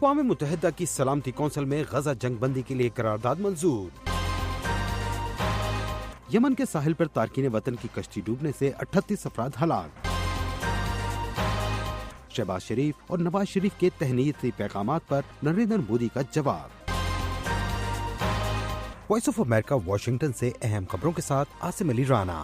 اقوام متحدہ کی سلامتی کونسل میں غزہ جنگ بندی کے لیے قرارداد منظور۔ یمن کے ساحل پر تارکین وطن کی کشتی ڈوبنے سے 38 افراد ہلاک۔ شہباز شریف اور نواز شریف کے تہنیتی پیغامات پر نریندر مودی کا جواب۔ وائس آف امریکہ واشنگٹن سے اہم خبروں کے ساتھ عاصم علی رانا۔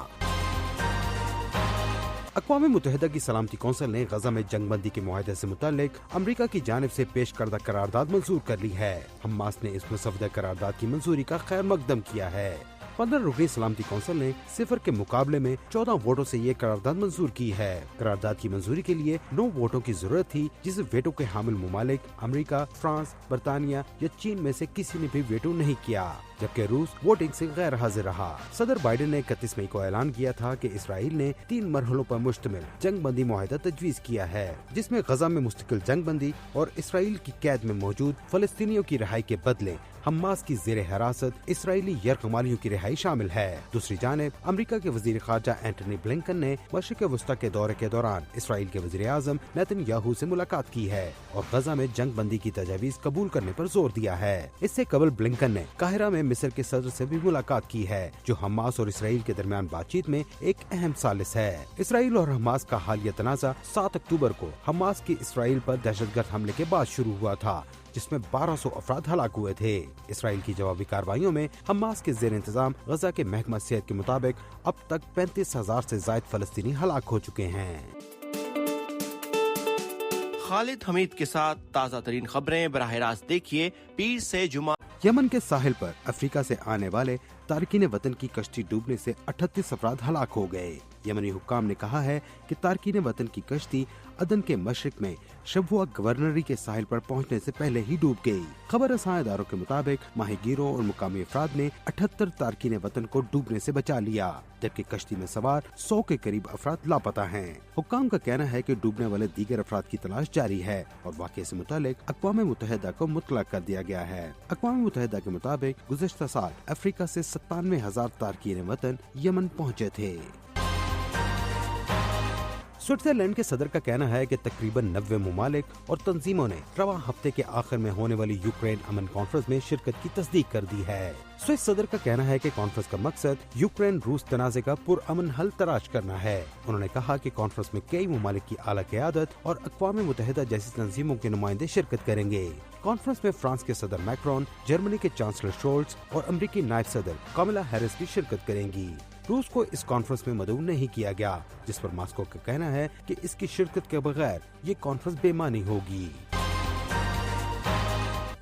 اقوام متحدہ کی سلامتی کونسل نے غزہ میں جنگ بندی کے معاہدے سے متعلق امریکہ کی جانب سے پیش کردہ قرارداد منظور کر لی ہے۔ حماس نے اس مسودہ قرارداد کی منظوری کا خیر مقدم کیا ہے۔ 15 رکنی سلامتی کونسل نے 0 کے مقابلے میں 14 ووٹوں سے یہ قرارداد منظور کی ہے۔ قرارداد کی منظوری کے لیے 9 ووٹوں کی ضرورت تھی، جسے ویٹو کے حامل ممالک امریکہ، فرانس، برطانیہ یا چین میں سے کسی نے بھی ویٹو نہیں کیا، جبکہ روس ووٹنگ سے غیر حاضر رہا۔ صدر بائیڈن نے 31 مئی کو اعلان کیا تھا کہ اسرائیل نے 3 مرحلوں پر مشتمل جنگ بندی معاہدہ تجویز کیا ہے، جس میں غزہ میں مستقل جنگ بندی اور اسرائیل کی قید میں موجود فلسطینیوں کی رہائی کے بدلے حماس کی زیر حراست اسرائیلی یرغمالیوں کی رہائی شامل ہے۔ دوسری جانب امریکہ کے وزیر خارجہ اینٹونی بلنکن نے مشرق وسطی کے دورے کے دوران اسرائیل کے وزیر اعظم نیتن یاہو سے ملاقات کی ہے اور غزہ میں جنگ بندی کی تجاویز قبول کرنے پر زور دیا ہے۔ اس سے قبل بلنکن نے قاہرہ میں مصر کے صدر سے بھی ملاقات کی ہے، جو حماس اور اسرائیل کے درمیان بات چیت میں ایک اہم ثالث ہے۔ اسرائیل اور حماس کا حالیہ تنازع 7 اکتوبر کو حماس کی اسرائیل پر دہشت گرد حملے کے بعد شروع ہوا تھا، جس میں 1200 افراد ہلاک ہوئے تھے۔ اسرائیل کی جوابی کارروائیوں میں حماس کے زیر انتظام غزہ کے محکمہ صحت کے مطابق اب تک 35,000 سے زائد فلسطینی ہلاک ہو چکے ہیں۔ خالد حمید کے ساتھ تازہ ترین خبریں براہ راست دیکھیے پیر سے جمعہ۔ یمن کے ساحل پر افریقہ سے آنے والے تارکین وطن کی کشتی ڈوبنے سے 38 افراد ہلاک ہو گئے۔ یمنی حکام نے کہا ہے کہ تارکین وطن کی کشتی عدن کے مشرق میں شبوہ گورنری کے ساحل پر پہنچنے سے پہلے ہی ڈوب گئی۔ خبر رساں اداروں کے مطابق ماہی گیروں اور مقامی افراد نے 78 تارکین وطن کو ڈوبنے سے بچا لیا، جبکہ کشتی میں سوار 100 کے قریب افراد لاپتہ ہیں۔ حکام کا کہنا ہے کہ ڈوبنے والے دیگر افراد کی تلاش جاری ہے اور واقعے سے متعلق اقوام متحدہ کو مطلع کر دیا گیا ہے۔ اقوام متحدہ کے مطابق گزشتہ سال افریقہ سے 97,000 تارکین وطن یمن پہنچے تھے۔ سوئٹزرلینڈ کے صدر کا کہنا ہے کہ تقریباً 90 ممالک اور تنظیموں نے رواں ہفتے کے آخر میں ہونے والی یوکرین امن کانفرنس میں شرکت کی تصدیق کر دی ہے۔ سوئس صدر کا کہنا ہے کہ کانفرنس کا مقصد یوکرین روس تنازع کا پرامن حل تلاش کرنا ہے۔ انہوں نے کہا کہ کانفرنس میں کئی ممالک کی اعلیٰ قیادت اور اقوام متحدہ جیسی تنظیموں کے نمائندے شرکت کریں گے۔ کانفرنس میں فرانس کے صدر میکرون، جرمنی کے چانسلر شولٹز اور امریکی نائب صدر کاملا ہیرس بھی شرکت کریں گی۔ روس کو اس کانفرنس میں مدعو نہیں کیا گیا، جس پر ماسکو کا کہنا ہے کہ اس کی شرکت کے بغیر یہ کانفرنس بے معنی ہوگی۔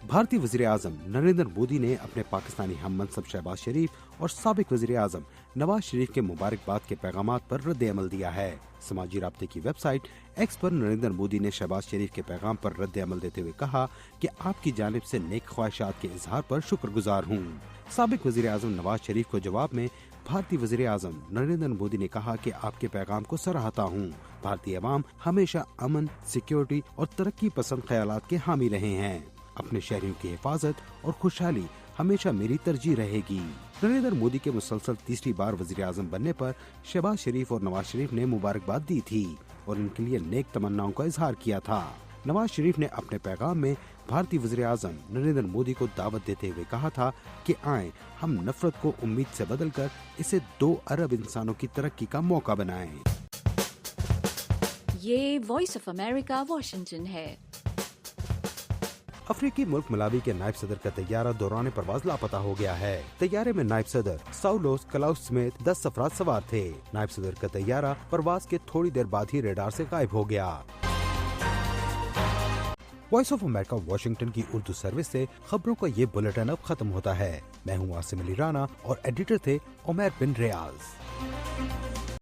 بھارتی وزیر اعظم نریندر مودی نے اپنے پاکستانی ہم منصب شہباز شریف اور سابق وزیر اعظم نواز شریف کے مبارکباد کے پیغامات پر رد عمل دیا ہے۔ سماجی رابطے کی ویب سائٹ ایکس پر نریندر مودی نے شہباز شریف کے پیغام پر رد عمل دیتے ہوئے کہا کہ آپ کی جانب سے نیک خواہشات کے اظہار پر شکر گزار ہوں۔ سابق وزیر اعظم نواز شریف کو جواب میں بھارتی وزیر اعظم نریندر مودی نے کہا کہ آپ کے پیغام کو سراہتا ہوں۔ بھارتی عوام ہمیشہ امن، سیکیورٹی اور ترقی پسند خیالات کے حامی رہے ہیں۔ اپنے شہریوں کی حفاظت اور خوشحالی ہمیشہ میری ترجیح رہے گی۔ نریندر مودی کے مسلسل تیسری بار وزیر اعظم بننے پر شہباز شریف اور نواز شریف نے مبارکباد دی تھی اور ان کے لیے نیک تمناؤں کا اظہار کیا تھا۔ نواز شریف نے اپنے پیغام میں بھارتی وزیر اعظم نریندر مودی کو دعوت دیتے ہوئے کہا تھا کہ آئیں ہم نفرت کو امید سے بدل کر اسے 2 ارب انسانوں کی ترقی کا موقع بنائیں۔ یہ وائس آف امریکہ واشنگٹن ہے۔ افریقی ملک ملاوی کے نائب صدر کا طیارہ دوران پرواز لاپتہ ہو گیا ہے۔ طیارے میں نائب صدر ساولوس کلاؤس سمیت 10 افراد سوار تھے۔ نائب صدر کا طیارہ پرواز کے تھوڑی دیر بعد ہی ریڈار سے غائب ہو گیا۔ وائس آف امریکہ واشنگٹن کی اردو سروس سے خبروں کا یہ بلیٹن اب ختم ہوتا ہے۔ میں ہوں عاصم علی رانا اور ایڈیٹر تھے عمیر بن ریاض۔